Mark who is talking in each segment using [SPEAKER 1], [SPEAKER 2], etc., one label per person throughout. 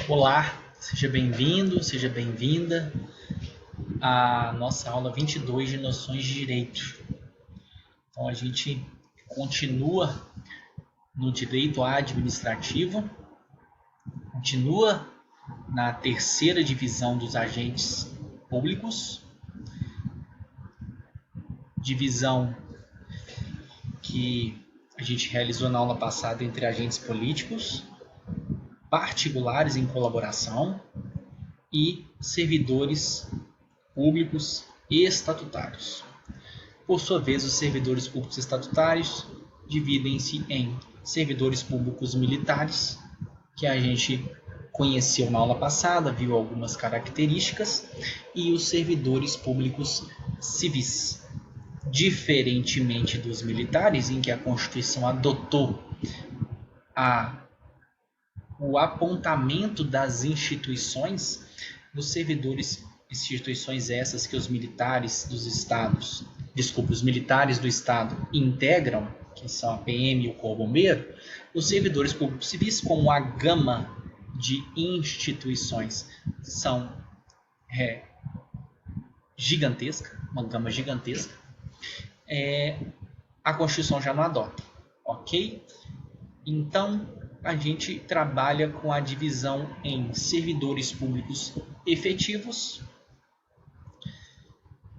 [SPEAKER 1] Olá, seja bem-vindo, seja bem-vinda à nossa aula 22 de Noções de Direito. Então, a gente continua no direito administrativo, continua na terceira divisão dos agentes públicos, divisão que a gente realizou na aula passada entre agentes políticos, particulares em colaboração e servidores públicos e estatutários. Por sua vez, os servidores públicos estatutários dividem-se em servidores públicos militares, que a gente conheceu na aula passada, viu algumas características, e os servidores públicos civis. Diferentemente dos militares, em que a Constituição adotou o apontamento das instituições, os servidores, instituições essas que os militares dos estados, os militares do estado integram, que são a PM e o Corpo Bombeiro, os servidores públicos civis, como a gama de instituições são gigantesca, uma gama gigantesca, a Constituição já não adota, ok? Então, a gente trabalha com a divisão em servidores públicos efetivos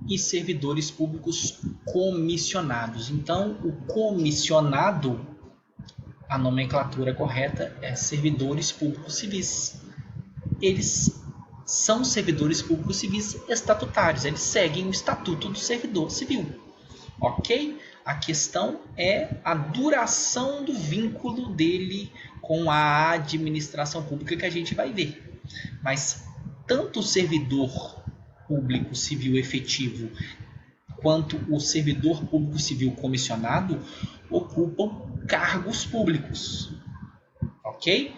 [SPEAKER 1] e servidores públicos comissionados. Então, o comissionado, a nomenclatura correta é servidores públicos civis. Eles são servidores públicos civis estatutários, eles seguem o estatuto do servidor civil, ok? A questão é a duração do vínculo dele com a administração pública, que a gente vai ver. Mas tanto o servidor público civil efetivo quanto o servidor público civil comissionado ocupam cargos públicos, ok?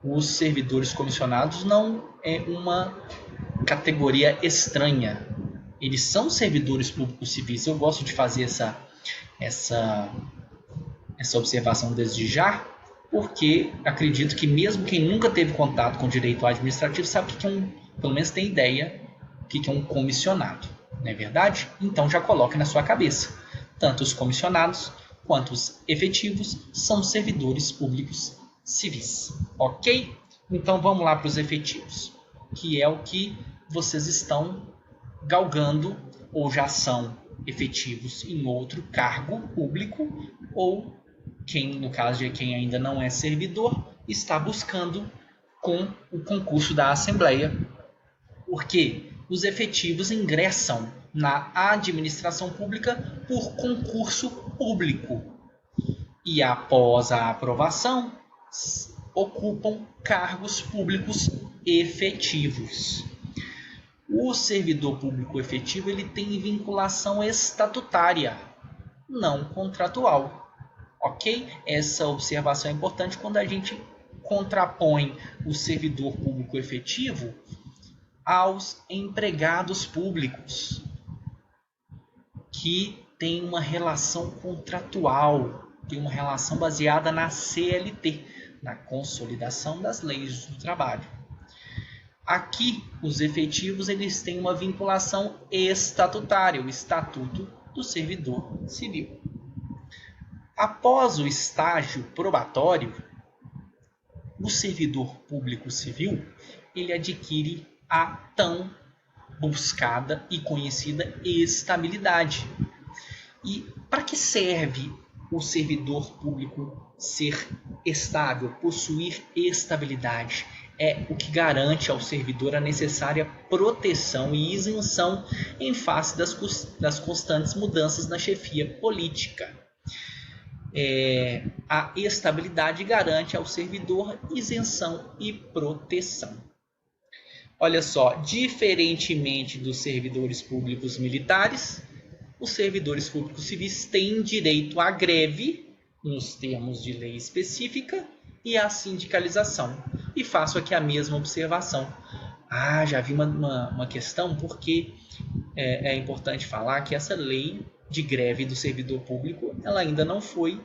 [SPEAKER 1] Os servidores comissionados não é uma categoria estranha. Eles são servidores públicos civis. Eu gosto de fazer essa observação desde já, porque acredito que mesmo quem nunca teve contato com direito administrativo sabe que pelo menos tem ideia do que é um comissionado, não é verdade? Então já coloque na sua cabeça. Tanto os comissionados quanto os efetivos são servidores públicos civis, ok? Então vamos lá para os efetivos, que é o que vocês estão galgando ou já são efetivos em outro cargo público, ou quem, no caso de quem ainda não é servidor, está buscando com o concurso da Assembleia, porque os efetivos ingressam na administração pública por concurso público e, após a aprovação, ocupam cargos públicos efetivos. O servidor público efetivo ele tem vinculação estatutária, não contratual, ok? Essa observação é importante quando a gente contrapõe o servidor público efetivo aos empregados públicos, que tem uma relação contratual, tem uma relação baseada na CLT, na Consolidação das Leis do Trabalho. Aqui, os efetivos eles têm uma vinculação estatutária, o Estatuto do Servidor Civil. Após o estágio probatório, o servidor público civil ele adquire a tão buscada e conhecida estabilidade. E para que serve o servidor público ser estável, possuir estabilidade? É o que garante ao servidor a necessária proteção e isenção em face das constantes mudanças na chefia política. A estabilidade garante ao servidor isenção e proteção. Olha só, diferentemente dos servidores públicos militares, os servidores públicos civis têm direito à greve, nos termos de lei específica, e à sindicalização. E faço aqui a mesma observação. Já vi uma questão, porque é importante falar que essa lei de greve do servidor público ela ainda não foi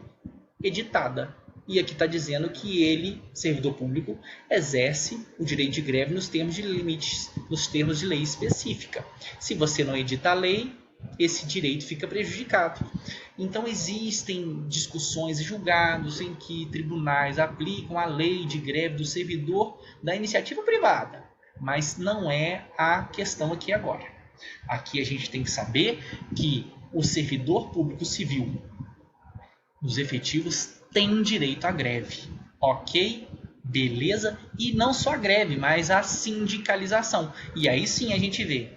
[SPEAKER 1] editada. E aqui está dizendo que ele, servidor público, exerce o direito de greve nos termos de limites, nos termos de lei específica. Se você não edita a lei, esse direito fica prejudicado. Então existem discussões e julgados em que tribunais aplicam a lei de greve do servidor da iniciativa privada, mas não é a questão aqui agora. Aqui a gente tem que saber que o servidor público civil, os efetivos, tem direito à greve, ok? Beleza? E não só a greve, mas a sindicalização. E aí sim a gente vê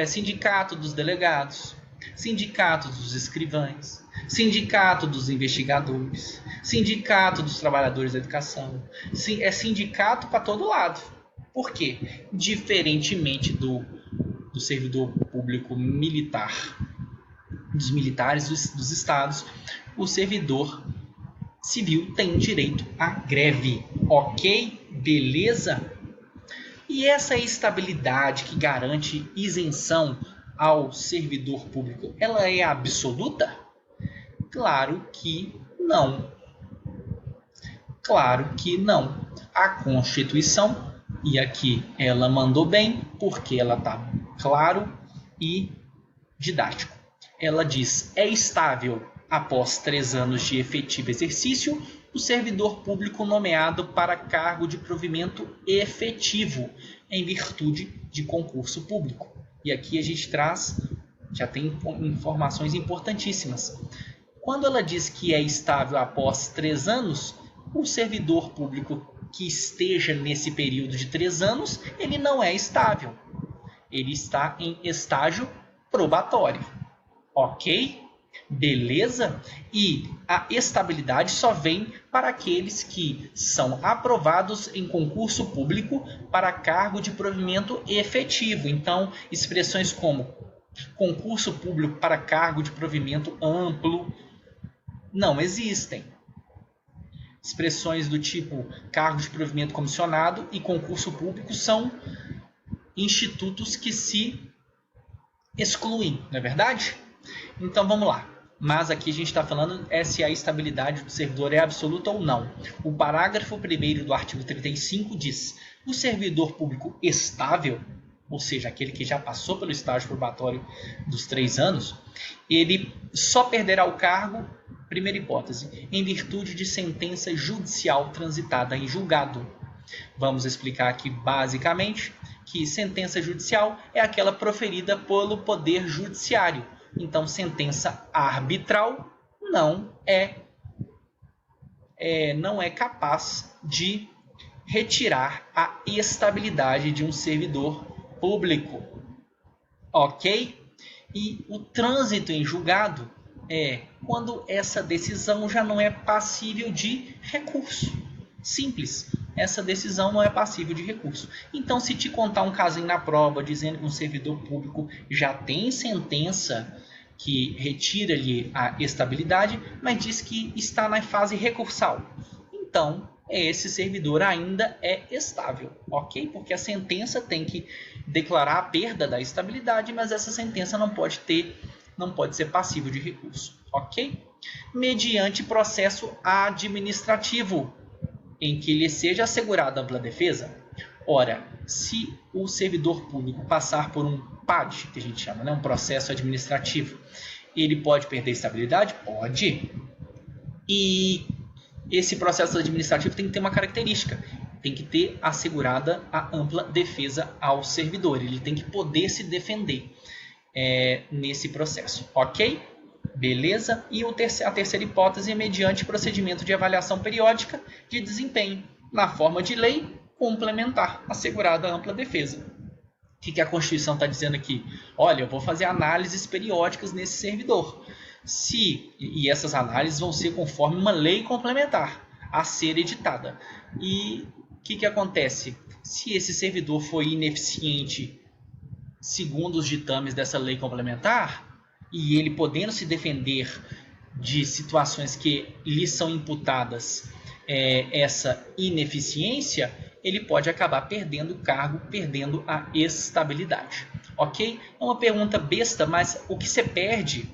[SPEAKER 1] sindicato dos delegados, sindicato dos escrivães, sindicato dos investigadores, sindicato dos trabalhadores da educação. É sindicato para todo lado. Por quê? Diferentemente do servidor público militar, dos militares dos estados, o servidor civil tem direito à greve, ok? Beleza? E essa estabilidade que garante isenção ao servidor público, ela é absoluta? Claro que não. Claro que não. A Constituição, e aqui ela mandou bem, porque ela está claro e didático. Ela diz: é estável após 3 anos de efetivo exercício o servidor público nomeado para cargo de provimento efetivo em virtude de concurso público. E aqui a gente já tem informações importantíssimas. Quando ela diz que é estável após 3 anos, o servidor público que esteja nesse período de 3 anos, ele não é estável. Ele está em estágio probatório. Ok? Beleza? E a estabilidade só vem para aqueles que são aprovados em concurso público para cargo de provimento efetivo. Então, expressões como concurso público para cargo de provimento amplo não existem. Expressões do tipo cargo de provimento comissionado e concurso público são institutos que se excluem, não é verdade? Então vamos lá. Mas aqui a gente está falando se a estabilidade do servidor é absoluta ou não. O parágrafo 1º do artigo 35 diz: o servidor público estável, ou seja, aquele que já passou pelo estágio probatório dos 3 anos, ele só perderá o cargo, primeira hipótese, em virtude de sentença judicial transitada em julgado. Vamos explicar aqui basicamente que sentença judicial é aquela proferida pelo Poder Judiciário. Então, sentença arbitral não é capaz de retirar a estabilidade de um servidor público. Ok? E o trânsito em julgado é quando essa decisão já não é passível de recurso. Simples. Essa decisão não é passível de recurso. Então, se te contar um casinho na prova dizendo que um servidor público já tem sentença que retira-lhe a estabilidade, mas diz que está na fase recursal, então esse servidor ainda é estável, ok? Porque a sentença tem que declarar a perda da estabilidade, mas essa sentença não pode ser passível de recurso, ok? Mediante processo administrativo, em que lhe seja assegurada ampla defesa. Ora, se o servidor público passar por um PAD, que a gente chama, um processo administrativo, ele pode perder estabilidade? Pode. E esse processo administrativo tem que ter uma característica: tem que ter assegurada a ampla defesa ao servidor. Ele tem que poder se defender nesse processo, ok? Beleza? E a terceira hipótese é mediante procedimento de avaliação periódica de desempenho, na forma de lei complementar, assegurada a ampla defesa. O que a Constituição está dizendo aqui? Olha, eu vou fazer análises periódicas nesse servidor. E essas análises vão ser conforme uma lei complementar a ser editada. E o que acontece? Se esse servidor foi ineficiente segundo os ditames dessa lei complementar, e ele podendo se defender de situações que lhe são imputadas essa ineficiência, ele pode acabar perdendo o cargo, perdendo a estabilidade. Ok? É uma pergunta besta, mas o que você perde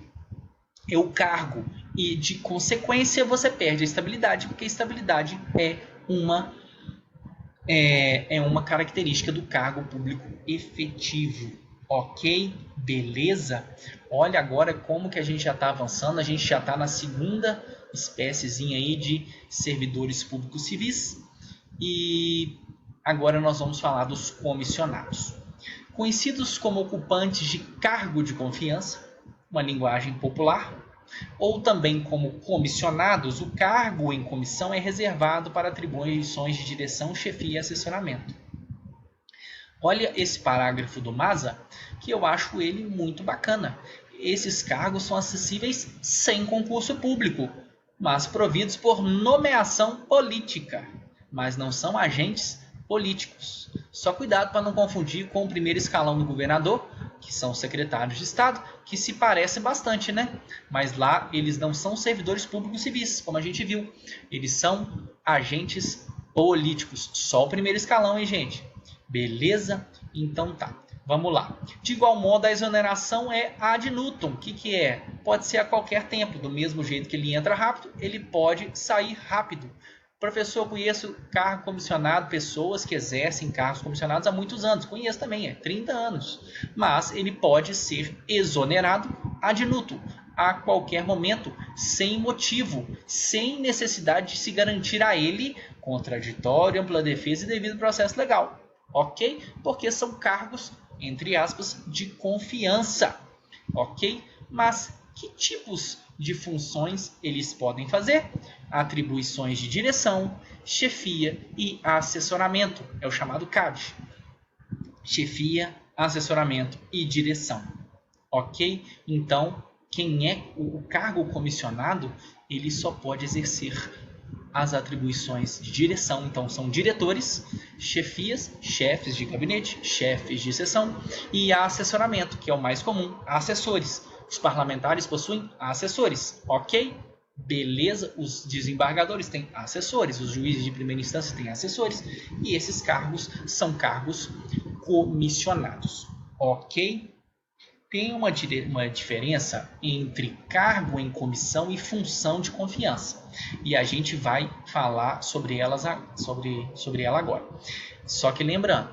[SPEAKER 1] é o cargo e de consequência você perde a estabilidade, porque a estabilidade é uma característica do cargo público efetivo. Ok? Beleza? Olha agora como que a gente já está avançando, a gente já está na segunda espéciezinha aí de servidores públicos civis e agora nós vamos falar dos comissionados. Conhecidos como ocupantes de cargo de confiança, uma linguagem popular, ou também como comissionados, o cargo em comissão é reservado para atribuições de direção, chefia e assessoramento. Olha esse parágrafo do Maza, que eu acho ele muito bacana. Esses cargos são acessíveis sem concurso público, mas providos por nomeação política, mas não são agentes políticos. Só cuidado para não confundir com o primeiro escalão do governador, que são secretários de Estado, que se parece bastante, né? Mas lá eles não são servidores públicos civis, como a gente viu. Eles são agentes políticos. Só o primeiro escalão, hein, gente? Beleza? Então tá. Vamos lá. De igual modo, a exoneração é ad nutum. O que é? Pode ser a qualquer tempo. Do mesmo jeito que ele entra rápido, ele pode sair rápido. Professor, eu conheço cargo comissionado, pessoas que exercem cargos comissionados há muitos anos. Conheço também, 30 anos. Mas ele pode ser exonerado ad nutum, a qualquer momento, sem motivo, sem necessidade de se garantir a ele contraditório, ampla defesa e devido processo legal. Ok? Porque são cargos, entre aspas, de confiança. Ok? Mas que tipos de funções eles podem fazer? Atribuições de direção, chefia e assessoramento. É o chamado CAD. Chefia, assessoramento e direção. Ok? Então, quem é o cargo comissionado, ele só pode exercer as atribuições de direção. Então, são diretores, chefias, chefes de gabinete, chefes de seção e assessoramento, que é o mais comum, assessores. Os parlamentares possuem assessores, ok? Beleza, os desembargadores têm assessores, os juízes de primeira instância têm assessores e esses cargos são cargos comissionados, ok? Tem uma diferença entre cargo em comissão e função de confiança. E a gente vai falar sobre ela agora. Só que lembrando,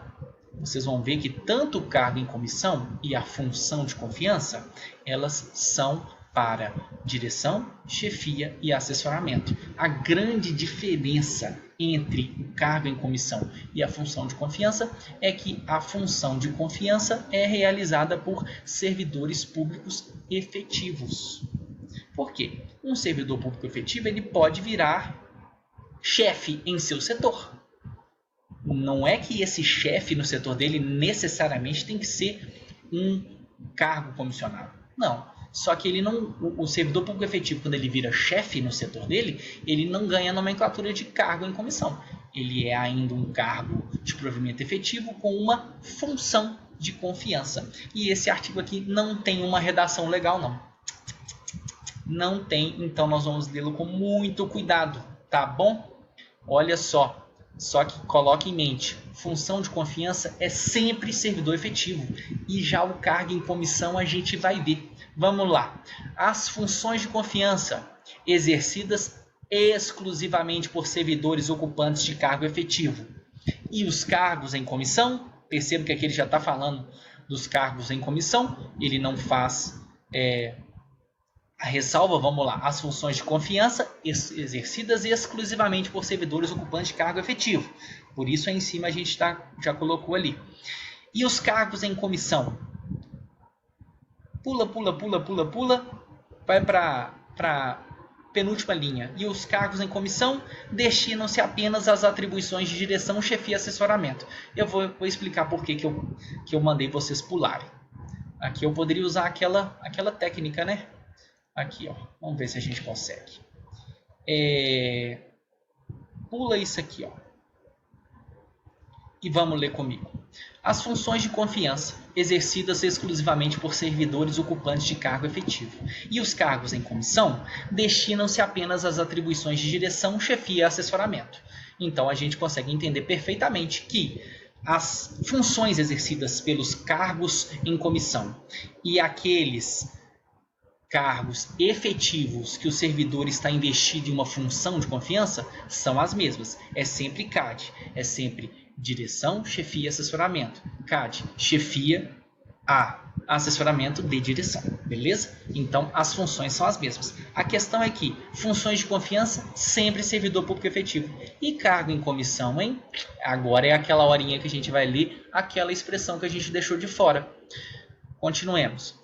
[SPEAKER 1] vocês vão ver que tanto o cargo em comissão e a função de confiança, elas são para direção, chefia e assessoramento. A grande diferença entre o cargo em comissão e a função de confiança é que a função de confiança é realizada por servidores públicos efetivos. Por quê? Um servidor público efetivo ele pode virar chefe em seu setor. Não é que esse chefe no setor dele necessariamente tem que ser um cargo comissionado. Não. Só que ele não, o servidor público efetivo, quando ele vira chefe no setor dele, ele não ganha a nomenclatura de cargo em comissão. Ele é ainda um cargo de provimento efetivo com uma função de confiança. E esse artigo aqui não tem uma redação legal, não. Não tem, então nós vamos lê-lo com muito cuidado, tá bom? Olha só. Só que coloque em mente, função de confiança é sempre servidor efetivo. E já o cargo em comissão a gente vai ver. Vamos lá. As funções de confiança exercidas exclusivamente por servidores ocupantes de cargo efetivo. E os cargos em comissão, perceba que aqui ele já está falando dos cargos em comissão, ele não faz a ressalva, vamos lá, as funções de confiança exercidas exclusivamente por servidores ocupantes de cargo efetivo. Por isso aí em cima a gente já colocou ali. E os cargos em comissão? Pula, vai para penúltima linha. E os cargos em comissão destinam-se apenas às atribuições de direção, chefia e assessoramento. Eu vou explicar por que eu mandei vocês pularem. Aqui eu poderia usar aquela técnica, né? Aqui, ó. Vamos ver se a gente consegue. Pula isso aqui, ó. E vamos ler comigo. As funções de confiança, exercidas exclusivamente por servidores ocupantes de cargo efetivo. E os cargos em comissão destinam-se apenas às atribuições de direção, chefia e assessoramento. Então, a gente consegue entender perfeitamente que as funções exercidas pelos cargos em comissão e aqueles cargos efetivos que o servidor está investido em uma função de confiança são as mesmas. É sempre CAD, é sempre direção, chefia, assessoramento. CAD, chefia, assessoramento de direção, beleza? Então, as funções são as mesmas. A questão é que funções de confiança, sempre servidor público efetivo. E cargo em comissão, hein? Agora é aquela horinha que a gente vai ler aquela expressão que a gente deixou de fora. Continuemos.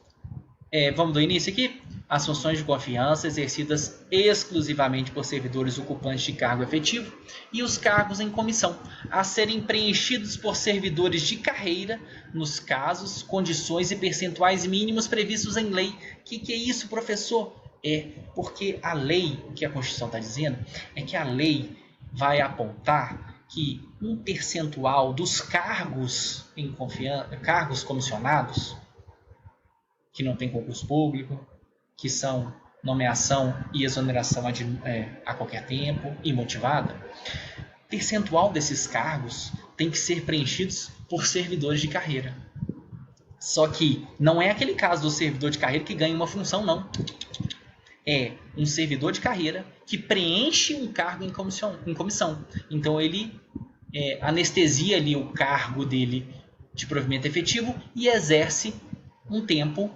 [SPEAKER 1] Vamos do início aqui? As funções de confiança exercidas exclusivamente por servidores ocupantes de cargo efetivo e os cargos em comissão, a serem preenchidos por servidores de carreira nos casos, condições e percentuais mínimos previstos em lei. O que é isso, professor? Porque a lei, o que a Constituição está dizendo, é que a lei vai apontar que um percentual dos cargos em confiança, cargos comissionados, que não tem concurso público, que são nomeação e exoneração a qualquer tempo, imotivada, percentual desses cargos tem que ser preenchidos por servidores de carreira. Só que não é aquele caso do servidor de carreira que ganha uma função, não. É um servidor de carreira que preenche um cargo em comissão. Então ele anestesia ali o cargo dele de provimento efetivo e exerce um tempo,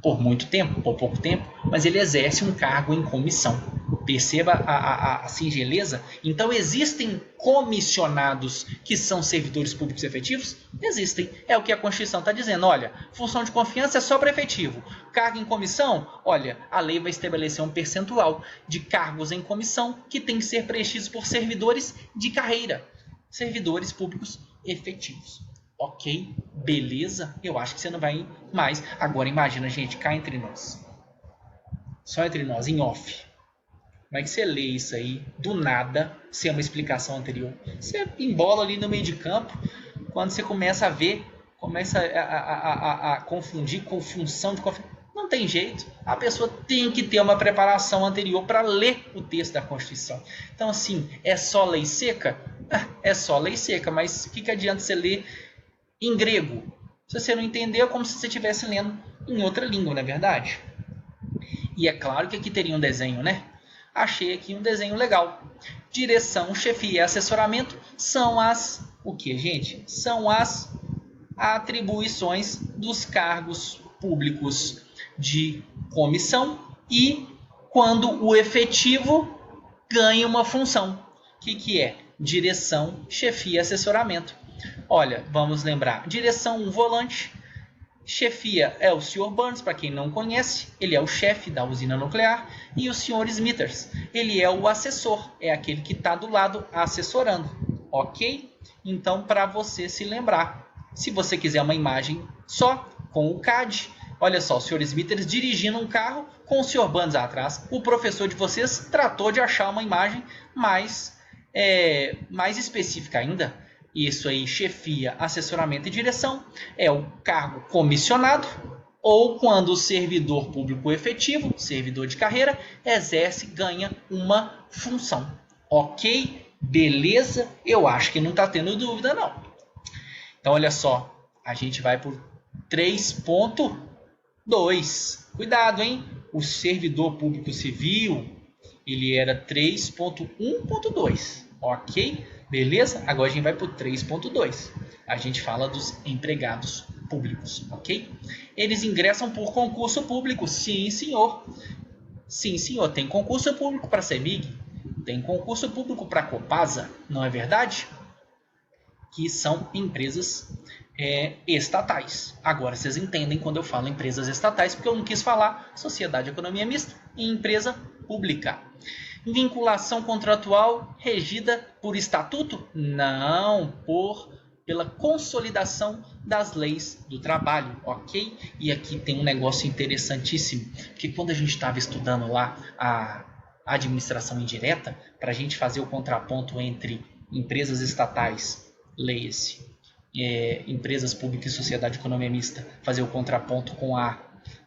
[SPEAKER 1] por muito tempo, por pouco tempo, mas ele exerce um cargo em comissão. Perceba a singeleza? Então, existem comissionados que são servidores públicos efetivos? Existem. É o que a Constituição está dizendo. Olha, função de confiança é só para efetivo. Cargo em comissão? Olha, a lei vai estabelecer um percentual de cargos em comissão que tem que ser preenchidos por servidores de carreira. Servidores públicos efetivos. Ok, beleza? Eu acho que você não vai mais. Agora imagina, gente, cá entre nós. Só entre nós, em off. Como é que você lê isso aí, do nada, sem uma explicação anterior? Você embola ali no meio de campo, quando você começa a ver, começa a confundir com função de confiança. Não tem jeito. A pessoa tem que ter uma preparação anterior para ler o texto da Constituição. Então, assim, é só lei seca? É só lei seca, mas o que adianta você ler em grego? Se você não entendeu, é como se você estivesse lendo em outra língua, não é verdade? E é claro que aqui teria um desenho, né? Achei aqui um desenho legal. Direção, chefia e assessoramento são as... O que, gente? São as atribuições dos cargos públicos de comissão e quando o efetivo ganha uma função. O que é? Direção, chefia e assessoramento. Olha, vamos lembrar. Direção, um volante. Chefia é o Sr. Burns, para quem não conhece. Ele é o chefe da usina nuclear. E o Sr. Smithers, ele é o assessor. É aquele que está do lado assessorando. Ok? Então, para você se lembrar. Se você quiser uma imagem só, com o CAD. Olha só, o Sr. Smithers dirigindo um carro com o Sr. Burns atrás. O professor de vocês tratou de achar uma imagem mais específica ainda. Isso aí, chefia, assessoramento e direção, é o cargo comissionado, ou quando o servidor público efetivo, servidor de carreira, exerce, ganha uma função. Ok? Beleza? Eu acho que não está tendo dúvida, não. Então, olha só, a gente vai por 3.2. Cuidado, hein? O servidor público civil, ele era 3.1.2. Ok? Beleza? Agora a gente vai para o 3.2. A gente fala dos empregados públicos, ok? Eles ingressam por concurso público. Sim, senhor. Sim, senhor. Tem concurso público para a CEMIG. Tem concurso público para a Copasa. Não é verdade? Que são empresas estatais. Agora vocês entendem quando eu falo empresas estatais, porque eu não quis falar sociedade de economia mista e empresa pública. Vinculação contratual regida por estatuto? Não, pela consolidação das leis do trabalho, ok? E aqui tem um negócio interessantíssimo, que quando a gente estava estudando lá a administração indireta, para a gente fazer o contraponto entre empresas estatais, leia-se, empresas públicas e sociedade de economia mista, fazer o contraponto com a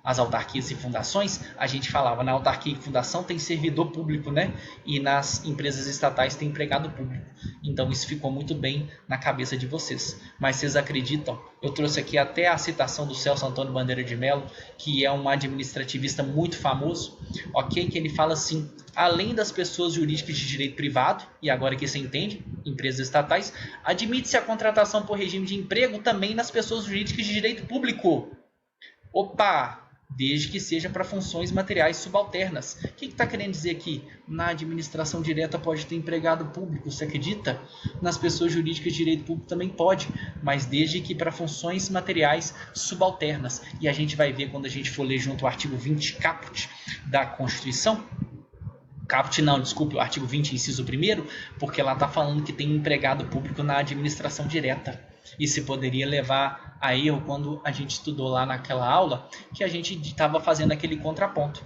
[SPEAKER 1] as autarquias e fundações, a gente falava na autarquia e fundação tem servidor público, né? E nas empresas estatais tem empregado público. Então isso ficou muito bem na cabeça de vocês. Mas vocês acreditam? Eu trouxe aqui até a citação do Celso Antônio Bandeira de Mello, que é um administrativista muito famoso, ok? Que ele fala assim: além das pessoas jurídicas de direito privado, e agora que você entende, empresas estatais, admite-se a contratação por regime de emprego também nas pessoas jurídicas de direito público. Opa! Desde que seja para funções materiais subalternas. O que está querendo dizer aqui? Na administração direta pode ter empregado público, você acredita? Nas pessoas jurídicas de direito público também pode, mas desde que para funções materiais subalternas. E a gente vai ver quando a gente for ler junto o artigo 20 caput da Constituição. Caput não, desculpe, o artigo 20, inciso 1º, porque lá está falando que tem empregado público na administração direta. Isso poderia levar a erro quando a gente estudou lá naquela aula, que a gente estava fazendo aquele contraponto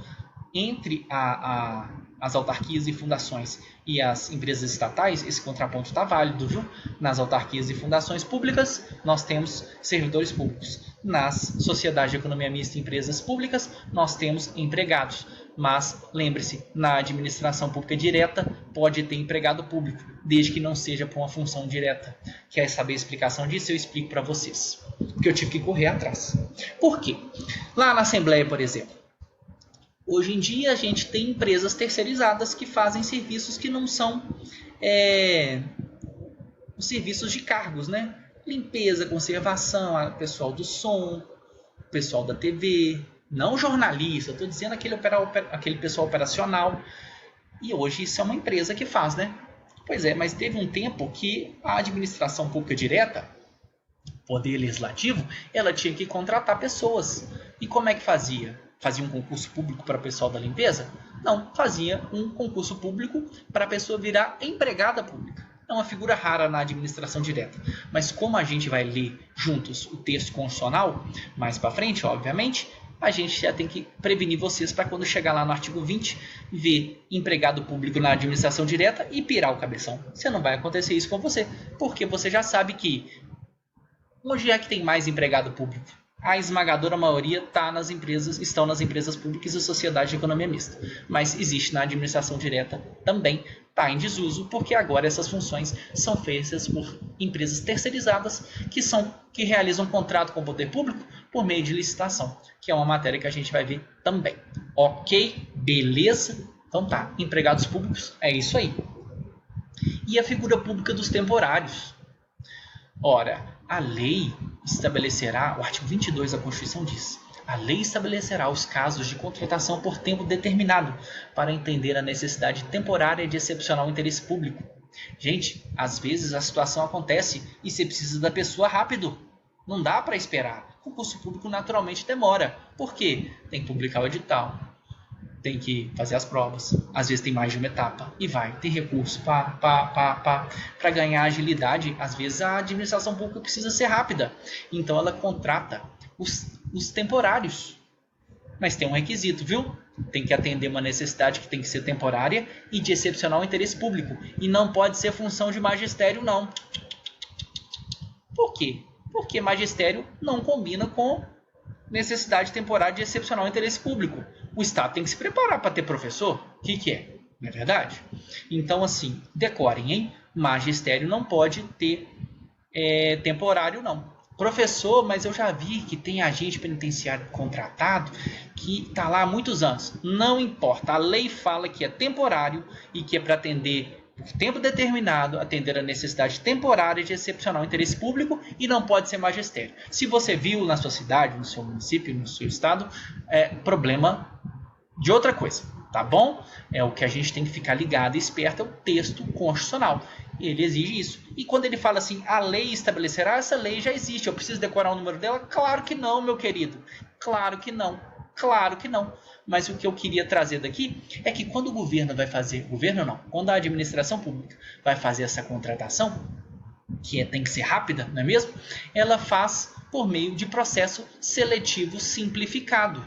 [SPEAKER 1] entre as autarquias e fundações e as empresas estatais. Esse contraponto está válido, viu? Nas autarquias e fundações públicas, nós temos servidores públicos. Nas sociedades de economia mista e empresas públicas, nós temos empregados. Mas, lembre-se, na administração pública direta, pode ter empregado público, desde que não seja por uma função direta. Quer saber a explicação disso? Eu explico para vocês. Porque eu tive que correr atrás. Por quê? Lá na Assembleia, por exemplo, hoje em dia a gente tem empresas terceirizadas que fazem serviços que não são os serviços de cargos, né? Limpeza, conservação, pessoal do som, pessoal da TV, não jornalista, estou dizendo aquele pessoal operacional. E hoje isso é uma empresa que faz, né? Pois é, mas teve um tempo que a administração pública direta, poder legislativo, ela tinha que contratar pessoas. E como é que fazia? Fazia um concurso público para o pessoal da limpeza? Não, fazia um concurso público para a pessoa virar empregada pública. É uma figura rara na administração direta. Mas como a gente vai ler juntos o texto constitucional, mais para frente, obviamente, a gente já tem que prevenir vocês para quando chegar lá no artigo 20, ver empregado público na administração direta e pirar o cabeção. Você não vai acontecer isso com você, porque você já sabe que onde é que tem mais empregado público? A esmagadora maioria estão nas empresas públicas e sociedade de economia mista. Mas existe na administração direta também, está em desuso, porque agora essas funções são feitas por empresas terceirizadas que realizam um contrato com o poder público por meio de licitação, que é uma matéria que a gente vai ver também. Ok? Beleza? Então tá, empregados públicos, é isso aí. E a figura pública dos temporários? Ora, a lei estabelecerá, o artigo 22 da Constituição diz: a lei estabelecerá os casos de contratação por tempo determinado para entender a necessidade temporária de excepcional interesse público. Gente, às vezes a situação acontece e você precisa da pessoa rápido. Não dá para esperar. O concurso público naturalmente demora. Por quê? Tem que publicar o edital, tem que fazer as provas, às vezes tem mais de uma etapa, e tem recurso para ganhar agilidade. Às vezes a administração pública precisa ser rápida, então ela contrata os temporários, mas tem um requisito, viu? Tem que atender uma necessidade que tem que ser temporária e de excepcional interesse público, e não pode ser função de magistério, não. Por quê? Porque magistério não combina com necessidade temporária de excepcional interesse público. O Estado tem que se preparar para ter professor. O que é? Não é verdade? Então, assim, decorem, hein? Magistério não pode ter temporário, não. Professor, mas eu já vi que tem agente penitenciário contratado que está lá há muitos anos. Não importa. A lei fala que é temporário e que é para atender por tempo determinado, atender a necessidade temporária de excepcional interesse público, e não pode ser magistério. Se você viu na sua cidade, no seu município, no seu estado, problema de outra coisa, tá bom? É o que a gente tem que ficar ligado e esperto, é o texto constitucional. Ele exige isso. E quando ele fala assim, a lei estabelecerá, essa lei já existe, eu preciso decorar o número dela? Claro que não, meu querido. Claro que não. Claro que não. Mas o que eu queria trazer daqui é que quando o governo vai fazer, quando a administração pública vai fazer essa contratação, que tem que ser rápida, não é mesmo? Ela faz por meio de processo seletivo simplificado,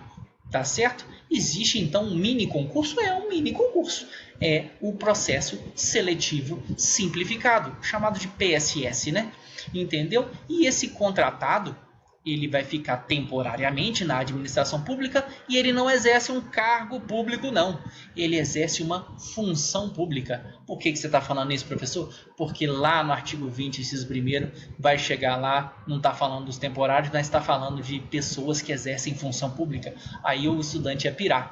[SPEAKER 1] tá certo? Existe então um mini concurso? É um mini concurso. É o processo seletivo simplificado, chamado de PSS, né? Entendeu? E esse contratado, ele vai ficar temporariamente na administração pública e ele não exerce um cargo público, não. Ele exerce uma função pública. Por que você está falando isso, professor? Porque lá no artigo 20, inciso 1º, vai chegar lá, não está falando dos temporários, mas está falando de pessoas que exercem função pública. Aí o estudante ia pirar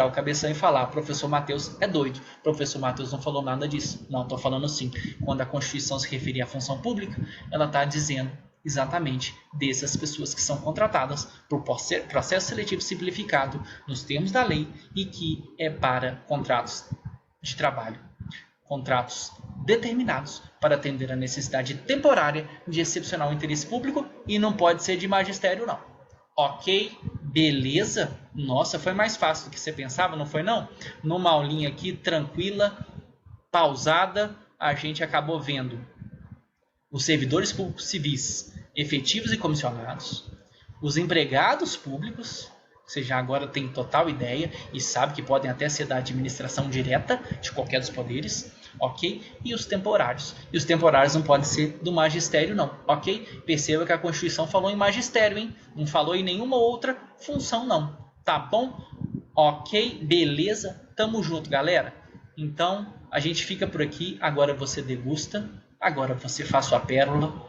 [SPEAKER 1] o cabeção e falar, professor Matheus é doido. Professor Matheus não falou nada disso. Não, estou falando sim. Quando a Constituição se referir à função pública, ela está dizendo exatamente dessas pessoas que são contratadas por processo seletivo simplificado nos termos da lei e que é para contratos de trabalho, contratos determinados para atender a necessidade temporária de excepcional interesse público e não pode ser de magistério, não. Ok? Beleza? Nossa, foi mais fácil do que você pensava, não foi não? Numa aulinha aqui, tranquila, pausada, a gente acabou vendo os servidores públicos civis efetivos e comissionados, os empregados públicos, você já agora tem total ideia e sabe que podem até ser da administração direta de qualquer dos poderes, ok? E os temporários. E os temporários não podem ser do magistério, não, ok? Perceba que a Constituição falou em magistério, hein? Não falou em nenhuma outra função, não. Tá bom? Ok? Beleza? Tamo junto, galera. Então, a gente fica por aqui. Agora você degusta. Agora você faz sua pérola.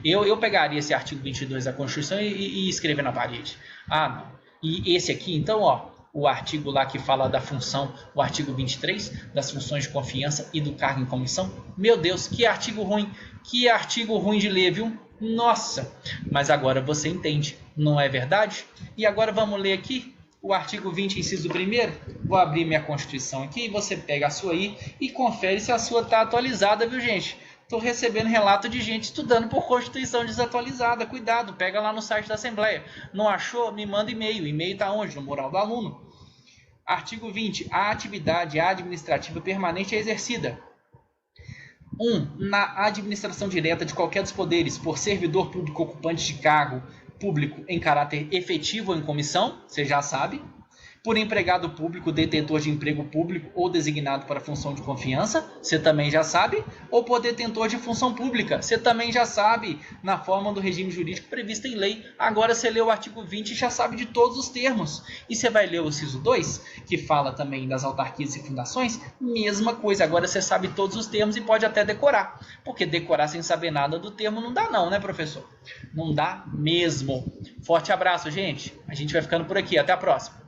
[SPEAKER 1] Eu pegaria esse artigo 22 da Constituição e escrever na parede. Ah, não. E esse aqui, então, ó, o artigo lá que fala da função, o artigo 23, das funções de confiança e do cargo em comissão. Meu Deus, que artigo ruim. Que artigo ruim de ler, viu? Nossa! Mas agora você entende, não é verdade? E agora vamos ler aqui o artigo 20, inciso 1º. Vou abrir minha Constituição aqui e você pega a sua aí e confere se a sua está atualizada, viu, gente? Estou recebendo relato de gente estudando por Constituição desatualizada. Cuidado, pega lá no site da Assembleia. Não achou? Me manda e-mail. E-mail está onde? No mural do aluno. Artigo 20. A atividade administrativa permanente é exercida. 1. Na administração direta de qualquer dos poderes, por servidor público ocupante de cargo público em caráter efetivo ou em comissão, você já sabe. Por empregado público, detentor de emprego público ou designado para função de confiança, você também já sabe. Ou por detentor de função pública, você também já sabe, na forma do regime jurídico prevista em lei. Agora você lê o artigo 20 e já sabe de todos os termos. E você vai ler o inciso 2, que fala também das autarquias e fundações, mesma coisa. Agora você sabe todos os termos e pode até decorar. Porque decorar sem saber nada do termo não dá não, né, professor? Não dá mesmo. Forte abraço, gente. A gente vai ficando por aqui. Até a próxima.